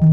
Hey,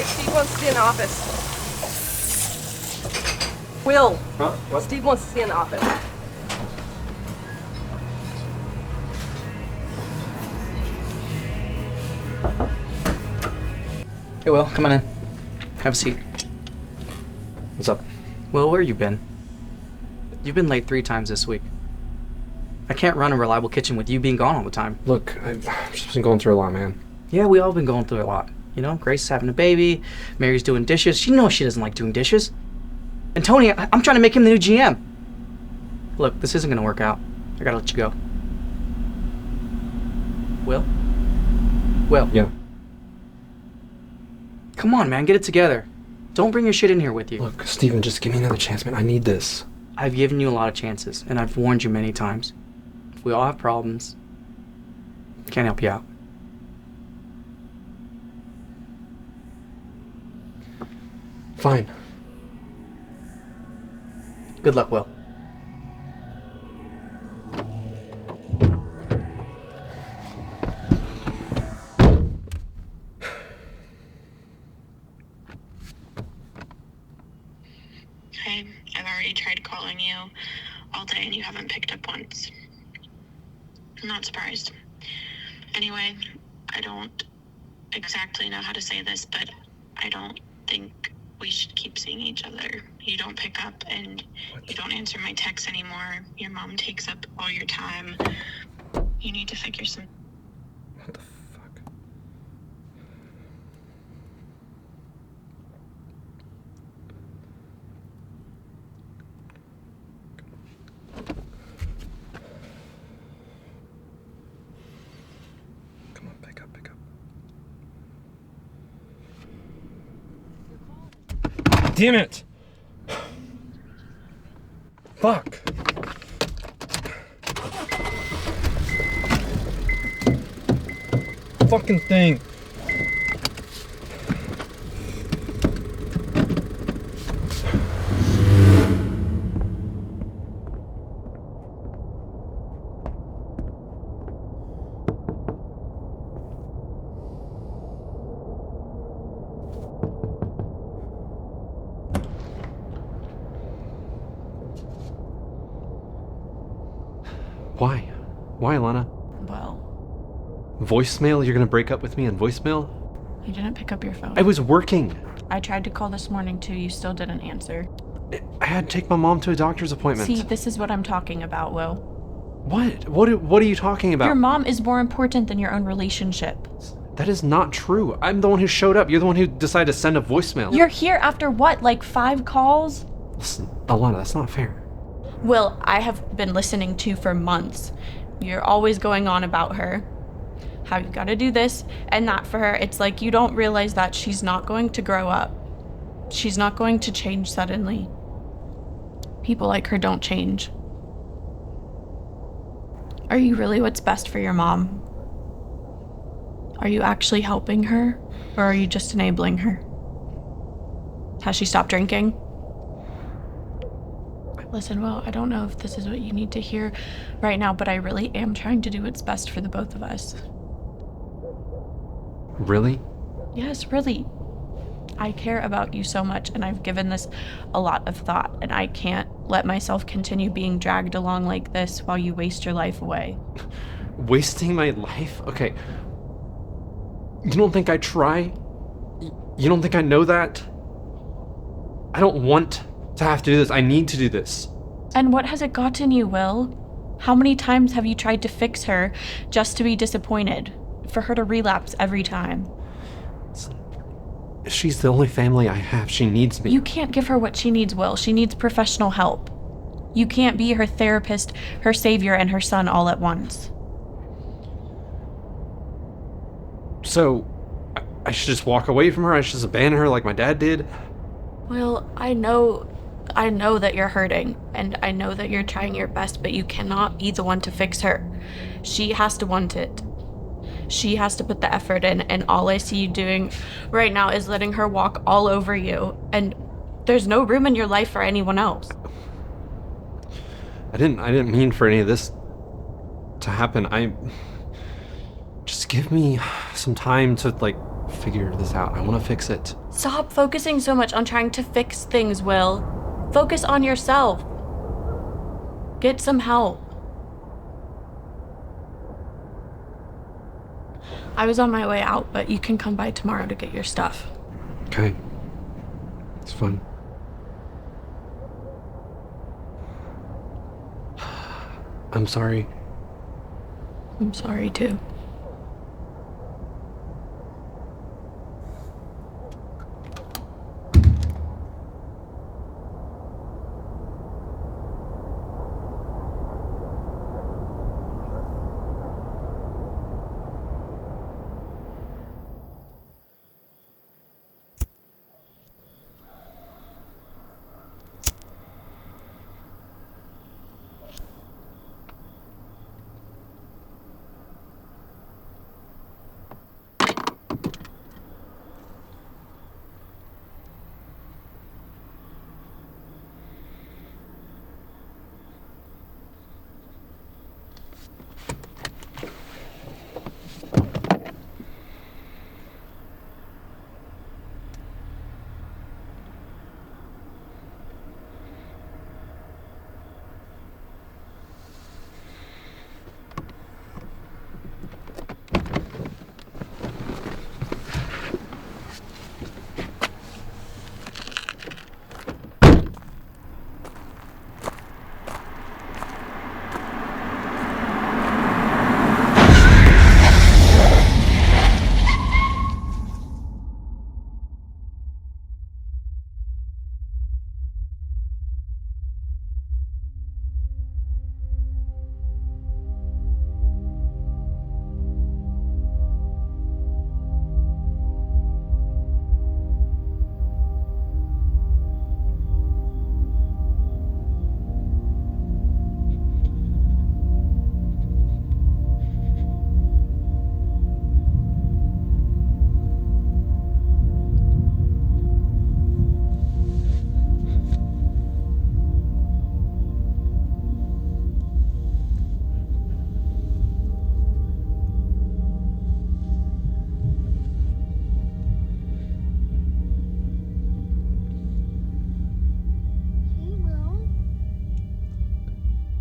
Steve wants to see in the office. Will. Huh? What? Steve wants to see in the office. Hey, Will, come on in. Have a seat. What's up? Will, where you been? You've been late 3 times this week. I can't run a reliable kitchen with you being gone all the time. Look, I've just been going through a lot, man. Yeah, we all been going through a lot. You know, Grace is having a baby, Mary's doing dishes. She knows she doesn't like doing dishes. And Tony, I'm trying to make him the new GM. Look, this isn't gonna work out. I gotta let you go. Will? Will? Yeah. Come on, man, get it together. Don't bring your shit in here with you. Look, Steven, just give me another chance, man. I need this. I've given you a lot of chances, and I've warned you many times. We all have problems. Can't help you out. Fine. Good luck, Will. Hey, I've already tried calling you all day and you haven't picked up once. I'm not surprised. Anyway, I don't exactly know how to say this, but I don't think we should keep seeing each other. You don't pick up and you don't answer my texts anymore. Your mom takes up all your time. You need to figure some... What the fuck? Come on, pick up, pick up. Damn it! Fuck! Fucking thing! Why? Why, Alana? Well, Voicemail? You're gonna break up with me on voicemail? you didn't pick up your phone. I was working. I tried to call this morning too, you still didn't answer. I had to take my mom to a doctor's appointment. See, this is what I'm talking about, Will. What? What are you talking about? Your mom is more important than your own relationship. That is not true. I'm the one who showed up. You're the one who decided to send a voicemail. You're here after what, like 5 calls? Listen, Alana, that's not fair. Will, I have been listening to for months. You're always going on about her. How you gotta do this and that for her. It's like you don't realize that she's not going to grow up. She's not going to change suddenly. People like her don't change. Are you really what's best for your mom? Are you actually helping her, or are you just enabling her? Has she stopped drinking? Listen, Will, I don't know if this is what you need to hear right now, but I really am trying to do what's best for the both of us. Really? Yes, really. I care about you so much, and I've given this a lot of thought, and I can't let myself continue being dragged along like this while you waste your life away. Wasting my life? Okay. You don't think I try? You don't think I know that? I don't want to have to do this. I need to do this. And what has it gotten you, Will? How many times have you tried to fix her just to be disappointed? For her to relapse every time? She's the only family I have. She needs me. You can't give her what she needs, Will. She needs professional help. You can't be her therapist, her savior, and her son all at once. So, I should just walk away from her? I should just abandon her like my dad did? Well, I know that you're hurting, and I know that you're trying your best, but you cannot be the one to fix her. She has to want it. She has to put the effort in, and all I see you doing right now is letting her walk all over you, and there's no room in your life for anyone else. I didn't mean for any of this to happen. Just give me some time to, figure this out. I want to fix it. Stop focusing so much on trying to fix things, Will. Focus on yourself. Get some help. I was on my way out, but you can come by tomorrow to get your stuff. Okay. It's fun. I'm sorry. I'm sorry, too.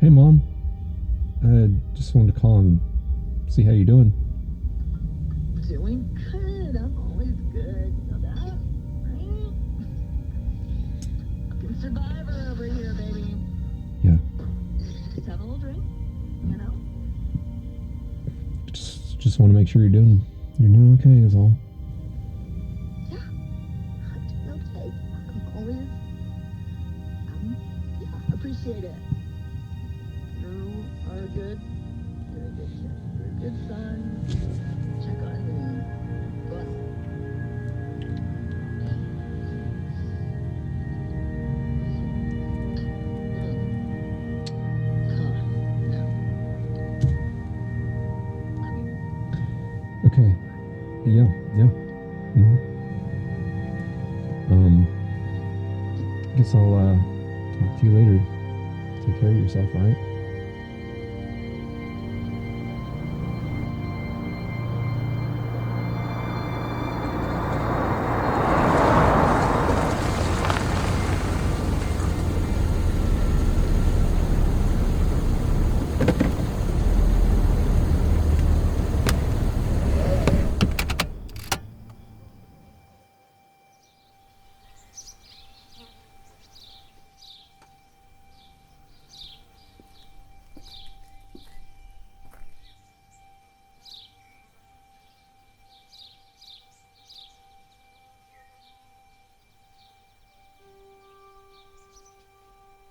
Hey, Mom. I just wanted to call and see how you're doing. Doing good. I'm always good. You know that, right? Fucking survivor over here, baby. Yeah. Just have a little drink, you know? Just want to make sure you're doing okay is all. Yeah. I'm doing okay. I'm always, yeah, appreciate it. You are a good, you're a good kid. You're a good son. Check on me. Bless Okay. Yeah. Mm-hmm. Guess I'll talk to you later. Take care of yourself, alright?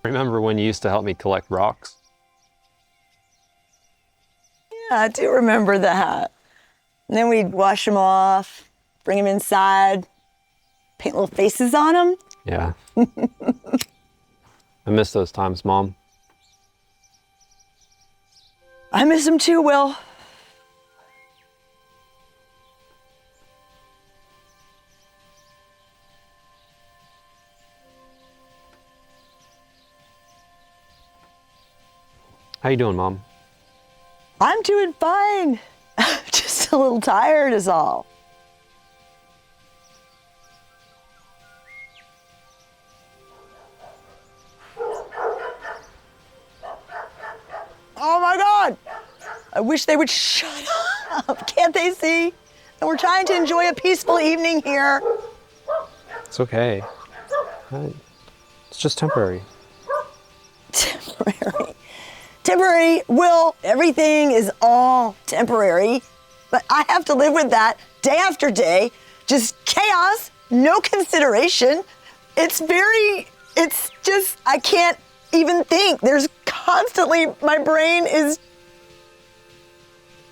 Remember when you used to help me collect rocks? Yeah, I do remember that. And then we'd wash them off, bring them inside, paint little faces on them. Yeah. I miss those times, Mom. I miss them too, Will. How you doing, Mom? I'm doing fine. Just a little tired is all. Oh my God! I wish they would shut up. Can't they see? And we're trying to enjoy a peaceful evening here. It's okay. It's just temporary. Temporary. Temporary, Will, everything is all temporary. But I have to live with that day after day. Just chaos, no consideration. It's just, I can't even think. There's constantly, my brain is,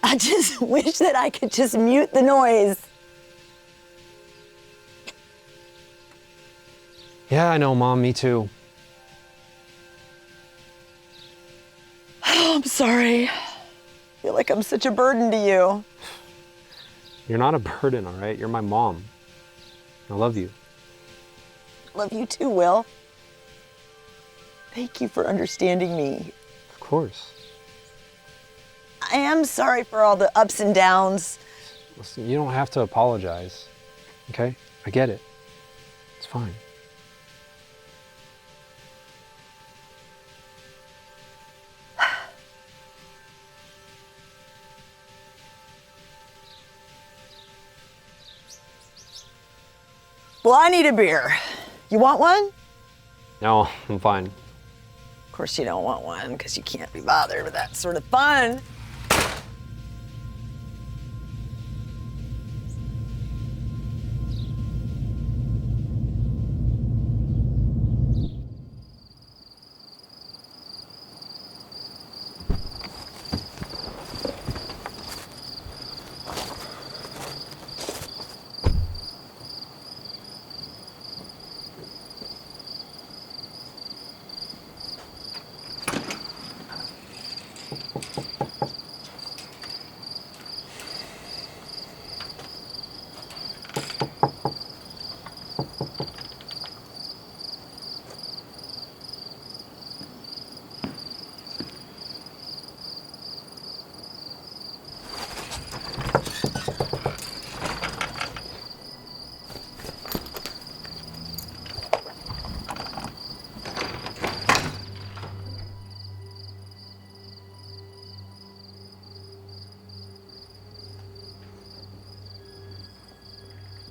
I just wish that I could just mute the noise. Yeah, I know, Mom. Me too. Oh, I'm sorry. I feel like I'm such a burden to you. You're not a burden, all right? You're my mom. I love you. Love you too, Will. Thank you for understanding me. Of course. I am sorry for all the ups and downs. Listen, you don't have to apologize, okay? I get it. It's fine. Well, I need a beer. You want one? No, I'm fine. Of course you don't want one because you can't be bothered with that sort of fun.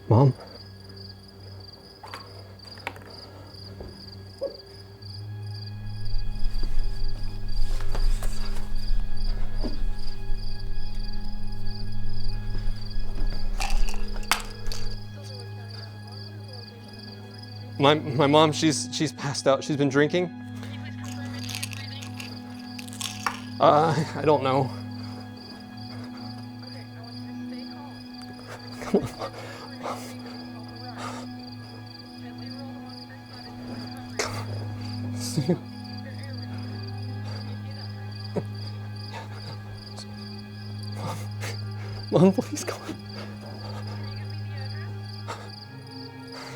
Mom? My mom, she's passed out. She's been drinking. I don't know. Come on. Mom, please come on.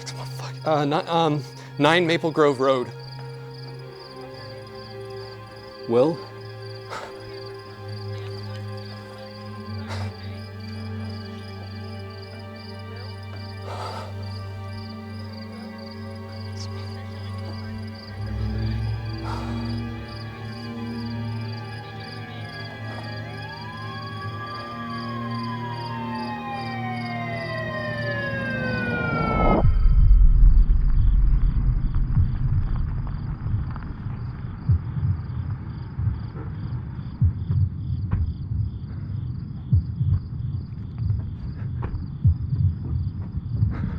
Come on, fuck. 9 Maple Grove Road. Will?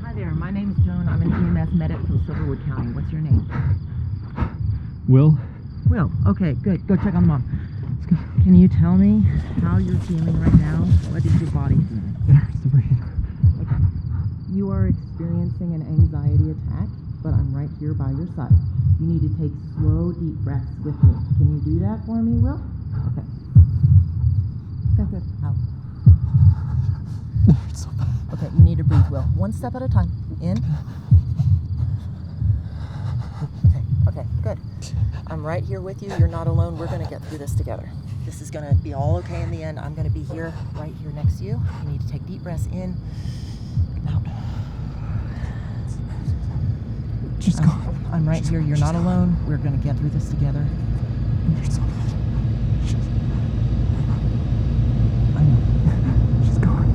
Hi there, my name's Joan. I'm an EMS medic from Silverwood County. What's your name? Will? Will, okay, good. Go check on Mom. Let's go. Can you tell me how you're feeling right now? What is your body feeling? Okay. You are experiencing an anxiety attack, but I'm right here by your side. You need to take slow, deep breaths with me. Can you do that for me, Will? Okay. Good. Out. It's so bad. Okay, you need to breathe, Will. One step at a time. In. Okay, good. I'm right here with you. You're not alone. We're going to get through this together. This is going to be all okay in the end. I'm going to be here, right here next to you. You need to take deep breaths in, out. She's gone. I'm right here. You're not alone. We're going to get through this together. It's so bad. I know. She's gone.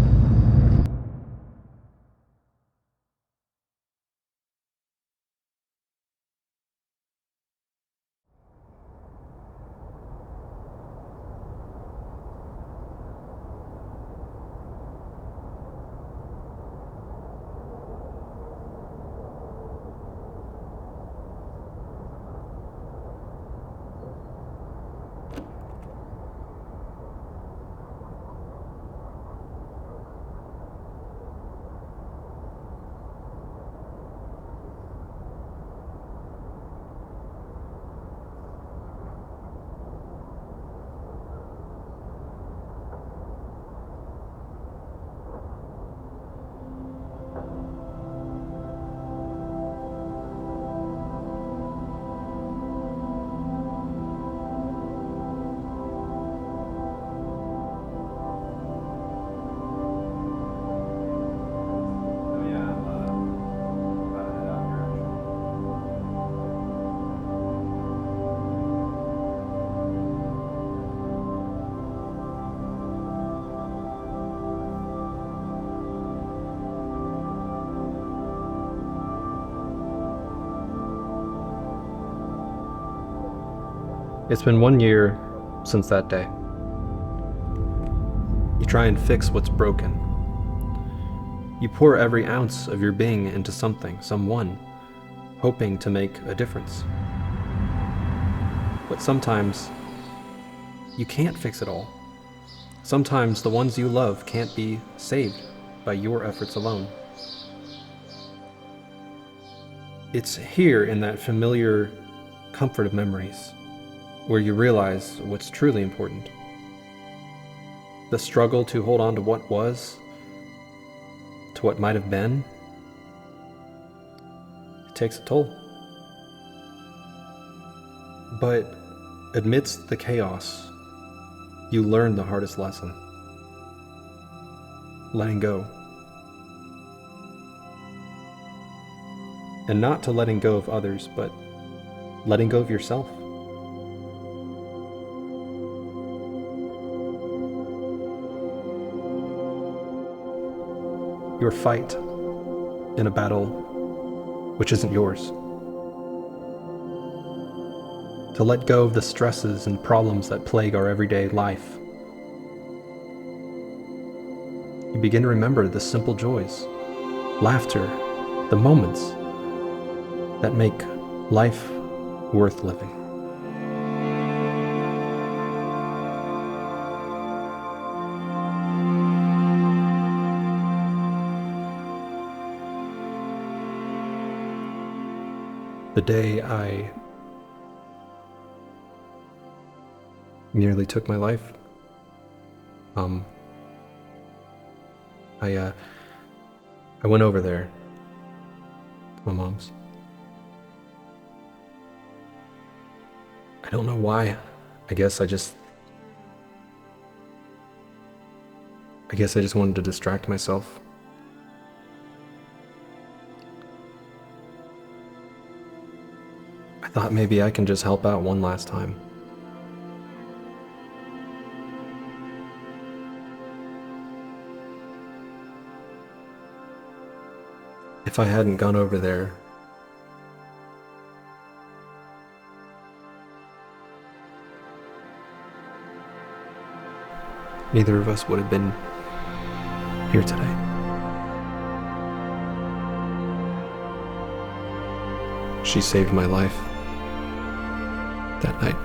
It's been 1 year since that day. You try and fix what's broken. You pour every ounce of your being into something, someone, hoping to make a difference. But sometimes you can't fix it all. Sometimes the ones you love can't be saved by your efforts alone. It's here in that familiar comfort of memories where you realize what's truly important. The struggle to hold on to what was, to what might have been, it takes a toll. But amidst the chaos, you learn the hardest lesson: letting go. And not to letting go of others, but letting go of yourself. Your fight in a battle which isn't yours. To let go of the stresses and problems that plague our everyday life. You begin to remember the simple joys, laughter, the moments that make life worth living. The day I nearly took my life, I went over there to my mom's. I don't know why. I guess I just wanted to distract myself. I thought maybe I can just help out one last time. If I hadn't gone over there, neither of us would have been here today. She saved my life. that night.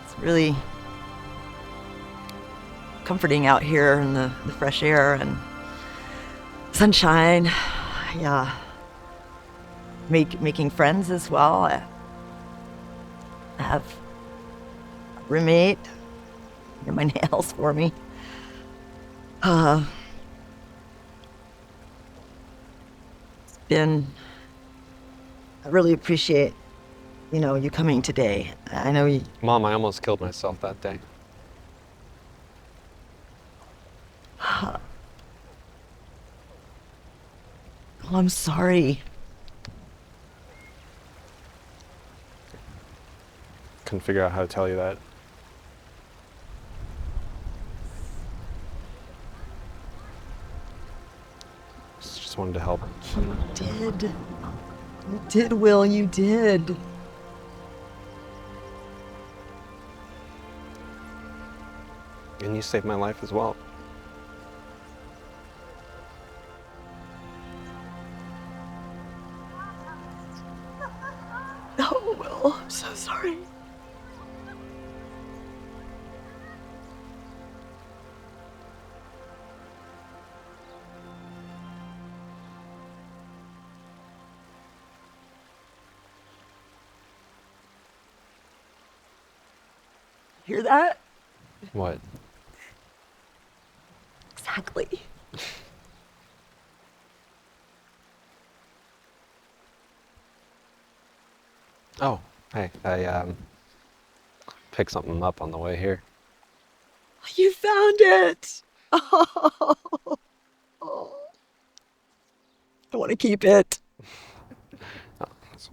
It's really comforting out here in the fresh air and sunshine. Yeah. Making friends as well. I have a roommate do my nails for me. It's been, I really appreciate, you coming today. I know you. Mom, I almost killed myself that day. Oh, I'm sorry. Couldn't figure out how to tell you that. Just wanted to help. You did. You did, Will. You did. And you saved my life as well. Oh, Will. I'm so sorry. Hear that? What? Exactly. Oh, hey, I picked something up on the way here. You found it. Oh. I want to keep it. Oh, it's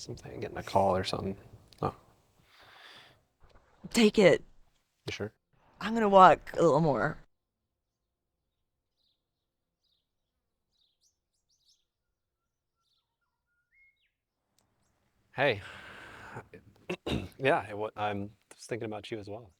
something, getting a call or something. Oh, Take it. you sure? I'm going to walk a little more. Hey. Yeah, I'm just thinking about you as well.